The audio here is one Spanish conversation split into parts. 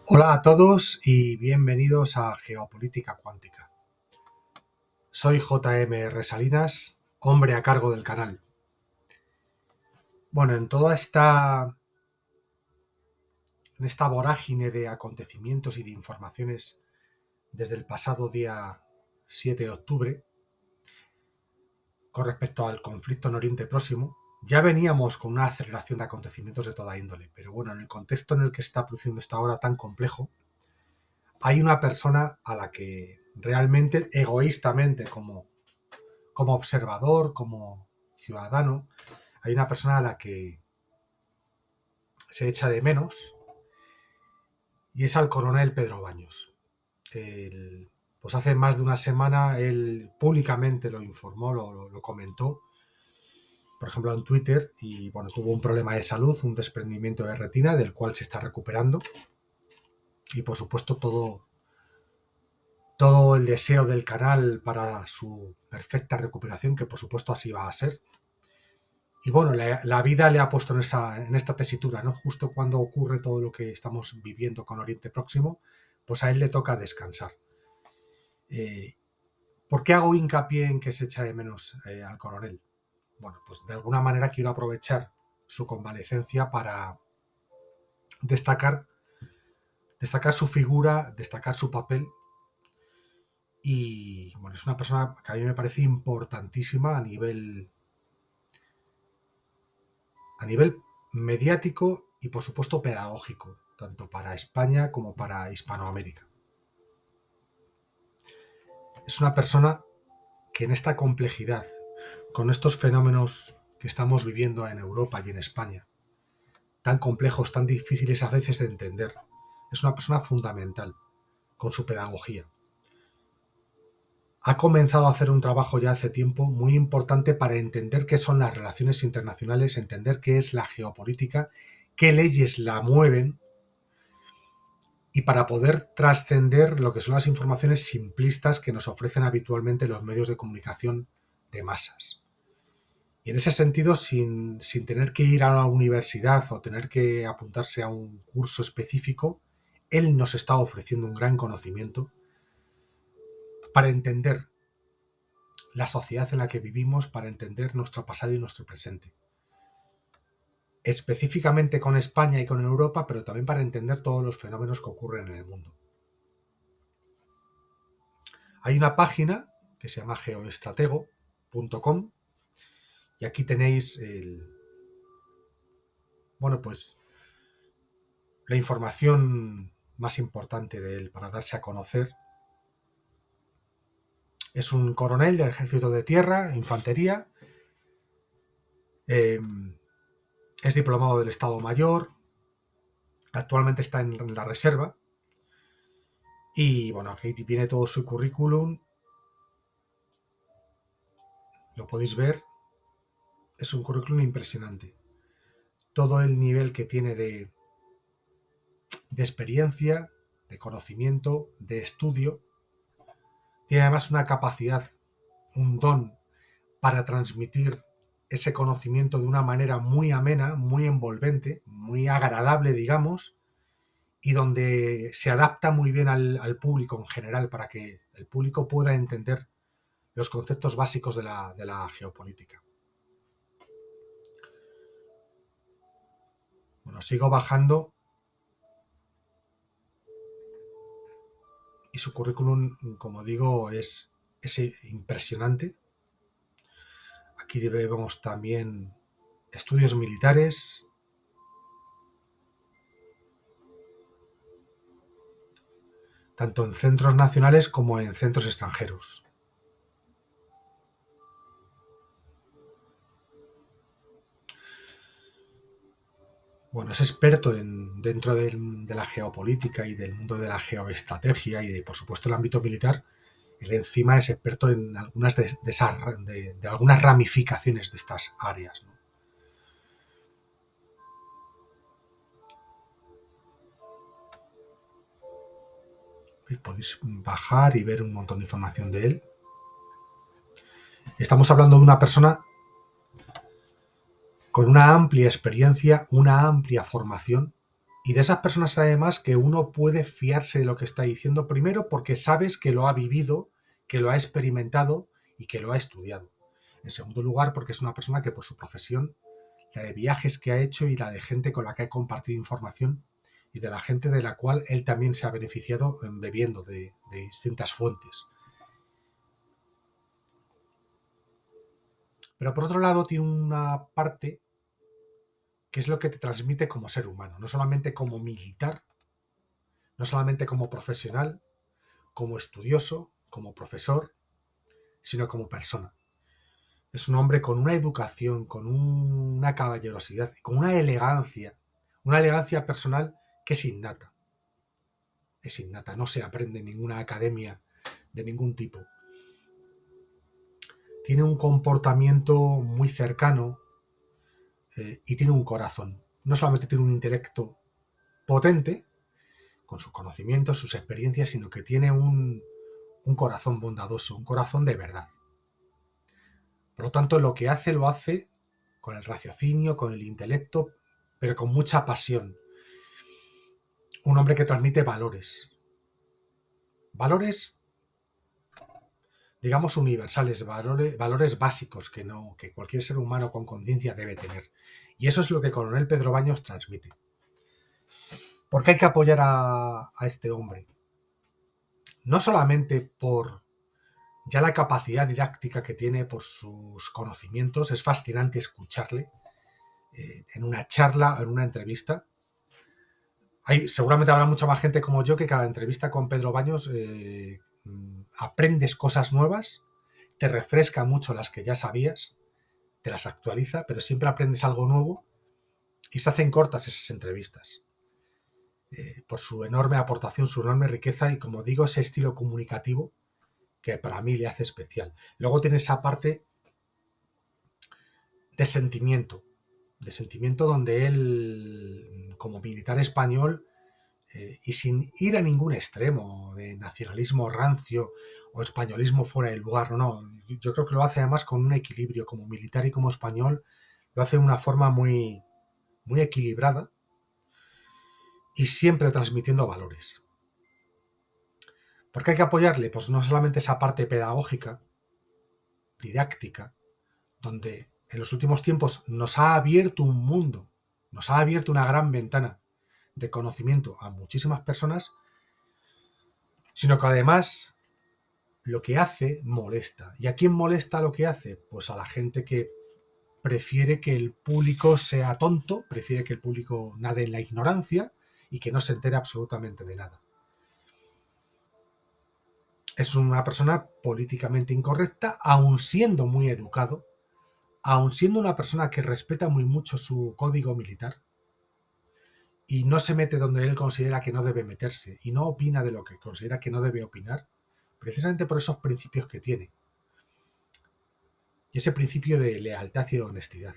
Hola a todos y bienvenidos a Geopolítica Cuántica. Soy JMR Salinas, hombre a cargo del canal. Bueno, en esta vorágine de acontecimientos y de informaciones desde el pasado día 7 de octubre, con respecto al conflicto en Oriente Próximo, ya veníamos con una aceleración de acontecimientos de toda índole, pero bueno, en el contexto en el que se está produciendo esta hora tan complejo, hay una persona a la que realmente, egoístamente, como observador, como ciudadano, hay una persona a la que se echa de menos y es al coronel Pedro Baños. Pues hace más de una semana él públicamente lo informó, lo comentó, por ejemplo en Twitter, y bueno, tuvo un problema de salud, un desprendimiento de retina del cual se está recuperando, y por supuesto todo el deseo del canal para su perfecta recuperación, que por supuesto así va a ser. Y bueno, la vida le ha puesto en esta tesitura, ¿no? Justo cuando ocurre todo lo que estamos viviendo con Oriente Próximo, pues a él le toca descansar. ¿Por qué hago hincapié en que se echa de menos al coronel? Bueno, pues de alguna manera quiero aprovechar su convalecencia para destacar su figura, destacar su papel. Y bueno, es una persona que a mí me parece importantísima a nivel mediático y por supuesto pedagógico, tanto para España como para Hispanoamérica. Es una persona que en esta complejidad, con estos fenómenos que estamos viviendo en Europa y en España, tan complejos, tan difíciles a veces de entender, es una persona fundamental con su pedagogía. Ha comenzado a hacer un trabajo ya hace tiempo muy importante para entender qué son las relaciones internacionales, entender qué es la geopolítica, qué leyes la mueven, y para poder trascender lo que son las informaciones simplistas que nos ofrecen habitualmente los medios de comunicación de masas. Y en ese sentido, sin tener que ir a una universidad o tener que apuntarse a un curso específico, él nos está ofreciendo un gran conocimiento para entender la sociedad en la que vivimos, para entender nuestro pasado y nuestro presente. Específicamente con España y con Europa, pero también para entender todos los fenómenos que ocurren en el mundo. Hay una página que se llama geoestratego.com y aquí tenéis la información más importante de él para darse a conocer. Es un coronel del Ejército de Tierra, Infantería, es diplomado del Estado Mayor, actualmente está en la reserva y bueno, aquí viene todo su currículum, lo podéis ver, es un currículum impresionante. Todo el nivel que tiene de experiencia, de conocimiento, de estudio. Tiene además una capacidad, un don para transmitir ese conocimiento de una manera muy amena, muy envolvente, muy agradable, digamos, y donde se adapta muy bien al público en general para que el público pueda entender los conceptos básicos de la geopolítica. Bueno, sigo bajando y su currículum, como digo, es impresionante. Aquí vemos también estudios militares, tanto en centros nacionales como en centros extranjeros. Bueno, es experto dentro de la geopolítica y del mundo de la geoestrategia y por supuesto el ámbito militar. Él encima es experto en algunas de algunas ramificaciones de estas áreas, ¿no? Y podéis bajar y ver un montón de información de él. Estamos hablando de una persona con una amplia experiencia, una amplia formación Y de esas personas además que uno puede fiarse de lo que está diciendo, primero porque sabes que lo ha vivido, que lo ha experimentado y que lo ha estudiado. En segundo lugar, porque es una persona que por su profesión, la de viajes que ha hecho y la de gente con la que ha compartido información y de la gente de la cual él también se ha beneficiado bebiendo de distintas fuentes. Pero por otro lado tiene una parte que es lo que te transmite como ser humano, no solamente como militar, no solamente como profesional, como estudioso, como profesor, sino como persona. Es un hombre con una educación, con una caballerosidad, con una elegancia personal que es innata. Es innata, no se aprende en ninguna academia de ningún tipo. Tiene un comportamiento muy cercano y tiene un corazón. No solamente tiene un intelecto potente, con sus conocimientos, sus experiencias, sino que tiene un corazón bondadoso, un corazón de verdad. Por lo tanto, lo que hace lo hace con el raciocinio, con el intelecto, pero con mucha pasión. Un hombre que transmite valores. Valores, digamos, universales, valores básicos que cualquier ser humano con conciencia debe tener. Y eso es lo que Coronel Pedro Baños transmite. ¿Por qué hay que apoyar a este hombre? No solamente por ya la capacidad didáctica que tiene, por sus conocimientos, es fascinante escucharle en una charla, en una entrevista. Seguramente habrá mucha más gente como yo que cada entrevista con Pedro Baños aprendes cosas nuevas, te refresca mucho las que ya sabías, te las actualiza, pero siempre aprendes algo nuevo y se hacen cortas esas entrevistas. Por su enorme aportación, su enorme riqueza y, como digo, ese estilo comunicativo que para mí le hace especial. Luego tiene esa parte de sentimiento donde él, como militar español, y sin ir a ningún extremo de nacionalismo rancio o españolismo fuera de lugar, no, yo creo que lo hace además con un equilibrio, como militar y como español, lo hace de una forma muy, muy equilibrada y siempre transmitiendo valores. ¿Por qué hay que apoyarle? Pues no solamente esa parte pedagógica, didáctica, donde en los últimos tiempos nos ha abierto un mundo, nos ha abierto una gran ventana de conocimiento a muchísimas personas, sino que además lo que hace molesta. ¿Y a quién molesta lo que hace? Pues a la gente que prefiere que el público sea tonto, prefiere que el público nade en la ignorancia y que no se entere absolutamente de nada. Es una persona políticamente incorrecta, aun siendo muy educado, aun siendo una persona que respeta muy mucho su código militar y no se mete donde él considera que no debe meterse y no opina de lo que considera que no debe opinar, precisamente por esos principios que tiene. Y ese principio de lealtad y de honestidad.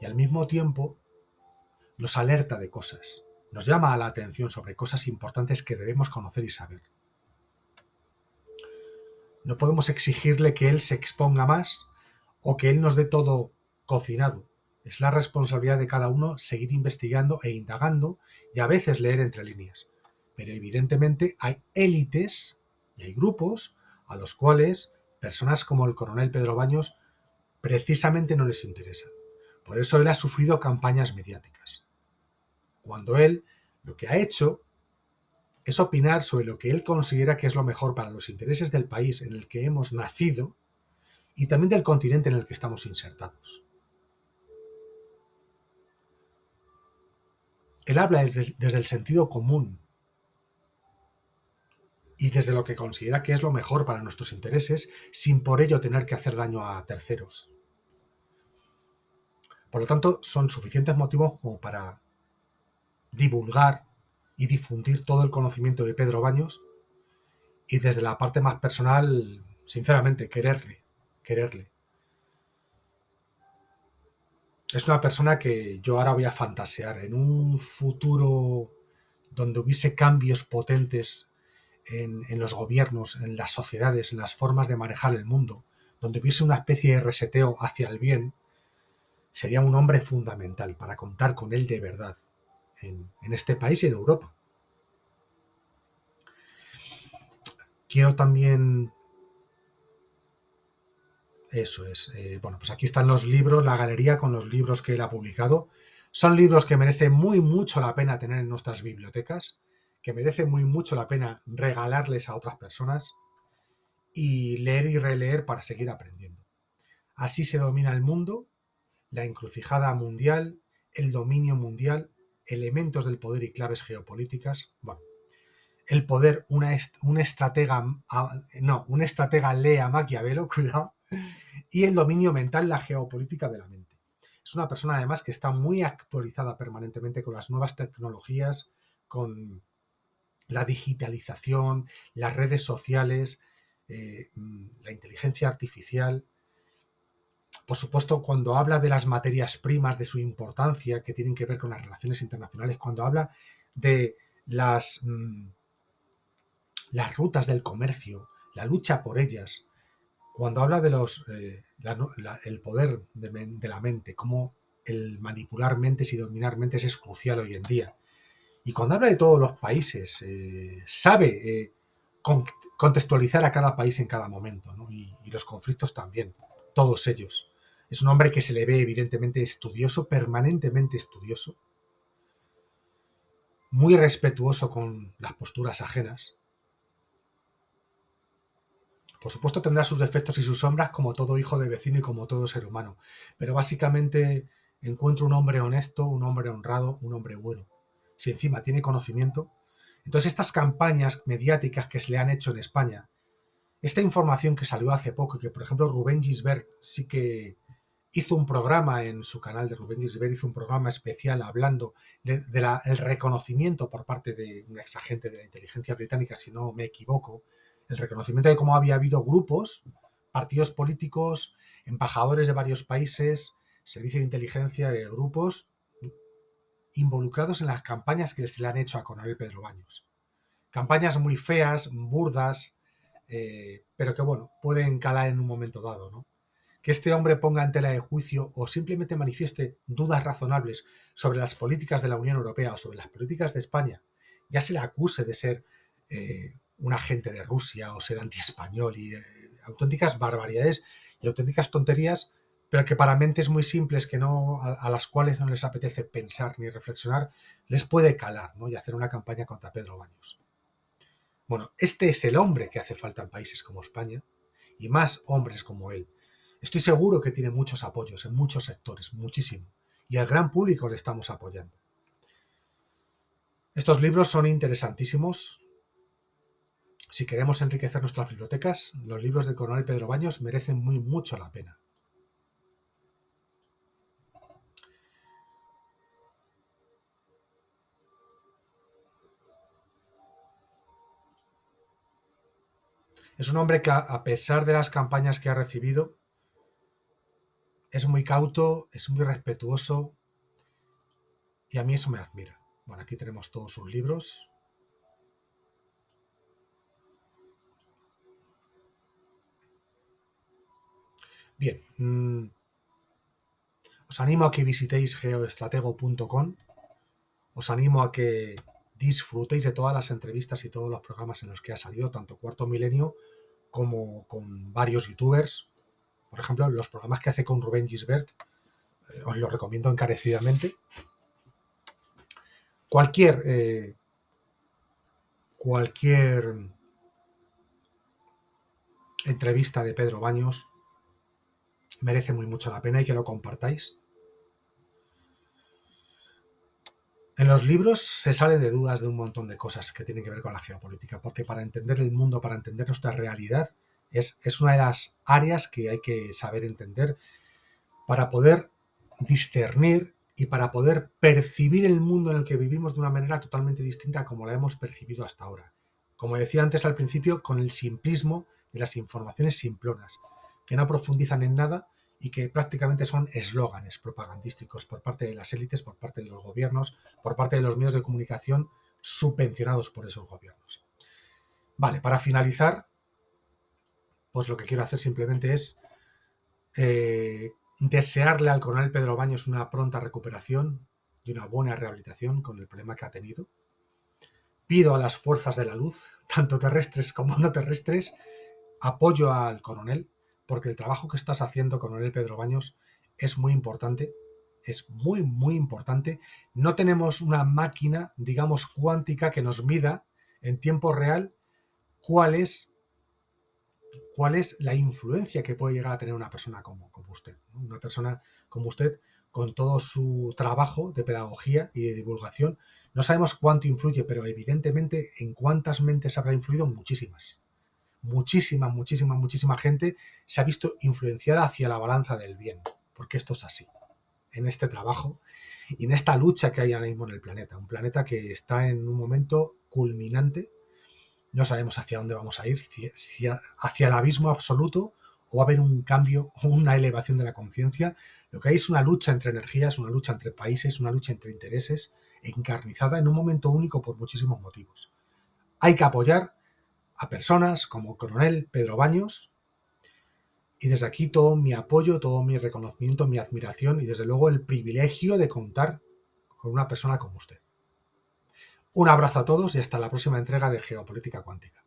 Y al mismo tiempo nos alerta de cosas, nos llama a la atención sobre cosas importantes que debemos conocer y saber. No podemos exigirle que él se exponga más o que él nos dé todo cocinado. Es la responsabilidad de cada uno seguir investigando e indagando y a veces leer entre líneas. Pero evidentemente hay élites y hay grupos a los cuales personas como el coronel Pedro Baños precisamente no les interesa. Por eso él ha sufrido campañas mediáticas. Cuando él lo que ha hecho es opinar sobre lo que él considera que es lo mejor para los intereses del país en el que hemos nacido y también del continente en el que estamos insertados. Él habla desde el sentido común y desde lo que considera que es lo mejor para nuestros intereses, sin por ello tener que hacer daño a terceros. Por lo tanto, son suficientes motivos como para divulgar y difundir todo el conocimiento de Pedro Baños y desde la parte más personal, sinceramente, quererle. Es una persona que yo ahora voy a fantasear en un futuro donde hubiese cambios potentes en los gobiernos, en las sociedades, en las formas de manejar el mundo, donde hubiese una especie de reseteo hacia el bien, sería un hombre fundamental para contar con él de verdad. en este país y en Europa. Quiero también... Eso es. Bueno, pues aquí están los libros, la galería con los libros que él ha publicado. Son libros que merecen muy mucho la pena tener en nuestras bibliotecas, que merece muy mucho la pena regalarles a otras personas y leer y releer para seguir aprendiendo. Así se domina el mundo, la encrucijada mundial, el dominio mundial, elementos del poder y claves geopolíticas. Bueno, el poder, un estratega, no, un estratega lee a Maquiavelo, cuidado, y el dominio mental, la geopolítica de la mente. Es una persona además que está muy actualizada permanentemente con las nuevas tecnologías, con la digitalización, las redes sociales, la inteligencia artificial. Por supuesto, cuando habla de las materias primas, de su importancia, que tienen que ver con las relaciones internacionales, cuando habla de las rutas del comercio, la lucha por ellas, cuando habla de el poder de la mente, cómo el manipular mentes y dominar mentes es crucial hoy en día. Y cuando habla de todos los países, sabe contextualizar a cada país en cada momento, ¿no? Y los conflictos también, todos ellos. Es un hombre que se le ve evidentemente estudioso, permanentemente estudioso, muy respetuoso con las posturas ajenas. Por supuesto tendrá sus defectos y sus sombras como todo hijo de vecino y como todo ser humano, pero básicamente encuentro un hombre honesto, un hombre honrado, un hombre bueno. Si encima tiene conocimiento, entonces estas campañas mediáticas que se le han hecho en España, esta información que salió hace poco y que por ejemplo Rubén Gisbert sí que hizo un programa en su canal de Rubén Gisbert, hizo un programa especial hablando del reconocimiento por parte de un exagente de la inteligencia británica, si no me equivoco, el reconocimiento de cómo había habido grupos, partidos políticos, embajadores de varios países, servicio de inteligencia de grupos involucrados en las campañas que se le han hecho a Coronel Pedro Baños. Campañas muy feas, burdas, pero que bueno, pueden calar en un momento dado, ¿no? Que este hombre ponga en tela de juicio o simplemente manifieste dudas razonables sobre las políticas de la Unión Europea o sobre las políticas de España, ya se le acuse de ser un agente de Rusia o ser antiespañol y auténticas barbaridades y auténticas tonterías, pero que para mentes muy simples que no, a las cuales no les apetece pensar ni reflexionar, les puede calar, ¿no? Y hacer una campaña contra Pedro Baños. Bueno, este es el hombre que hace falta en países como España y más hombres como él. Estoy seguro que tiene muchos apoyos en muchos sectores, muchísimo. Y al gran público le estamos apoyando. Estos libros son interesantísimos. Si queremos enriquecer nuestras bibliotecas, los libros de Coronel Pedro Baños merecen muy mucho la pena. Es un hombre que, a pesar de las campañas que ha recibido, es muy cauto, es muy respetuoso y a mí eso me admira. Bueno, aquí tenemos todos sus libros. Bien, os animo a que visitéis geoestratego.com, os animo a que disfrutéis de todas las entrevistas y todos los programas en los que ha salido, tanto Cuarto Milenio como con varios youtubers. Por ejemplo, los programas que hace con Rubén Gisbert, os los recomiendo encarecidamente. Cualquier entrevista de Pedro Baños merece muy mucho la pena y que lo compartáis. En los libros se sale de dudas de un montón de cosas que tienen que ver con la geopolítica, porque para entender el mundo, para entender nuestra realidad, es una de las áreas que hay que saber entender para poder discernir y para poder percibir el mundo en el que vivimos de una manera totalmente distinta a como la hemos percibido hasta ahora. Como decía antes al principio, con el simplismo de las informaciones simplonas, que no profundizan en nada y que prácticamente son eslóganes propagandísticos por parte de las élites, por parte de los gobiernos, por parte de los medios de comunicación subvencionados por esos gobiernos. Vale, para finalizar, pues lo que quiero hacer simplemente es desearle al coronel Pedro Baños una pronta recuperación, y una buena rehabilitación con el problema que ha tenido. Pido a las fuerzas de la luz, tanto terrestres como no terrestres, apoyo al coronel, porque el trabajo que estás haciendo, coronel Pedro Baños, es muy importante. Es muy, muy importante. No tenemos una máquina, digamos, cuántica que nos mida en tiempo real cuál es la influencia que puede llegar a tener una persona como usted, ¿no? Una persona como usted, con todo su trabajo de pedagogía y de divulgación, no sabemos cuánto influye, pero evidentemente en cuántas mentes habrá influido, muchísimas. Muchísima, muchísima, muchísima gente se ha visto influenciada hacia la balanza del bien, porque esto es así, en este trabajo y en esta lucha que hay ahora mismo en el planeta. Un planeta que está en un momento culminante. No sabemos hacia dónde vamos a ir, si hacia el abismo absoluto o va a haber un cambio, una elevación de la conciencia. Lo que hay es una lucha entre energías, una lucha entre países, una lucha entre intereses, encarnizada en un momento único por muchísimos motivos. Hay que apoyar a personas como Coronel Pedro Baños, y desde aquí todo mi apoyo, todo mi reconocimiento, mi admiración y desde luego el privilegio de contar con una persona como usted. Un abrazo a todos y hasta la próxima entrega de Geopolítica Cuántica.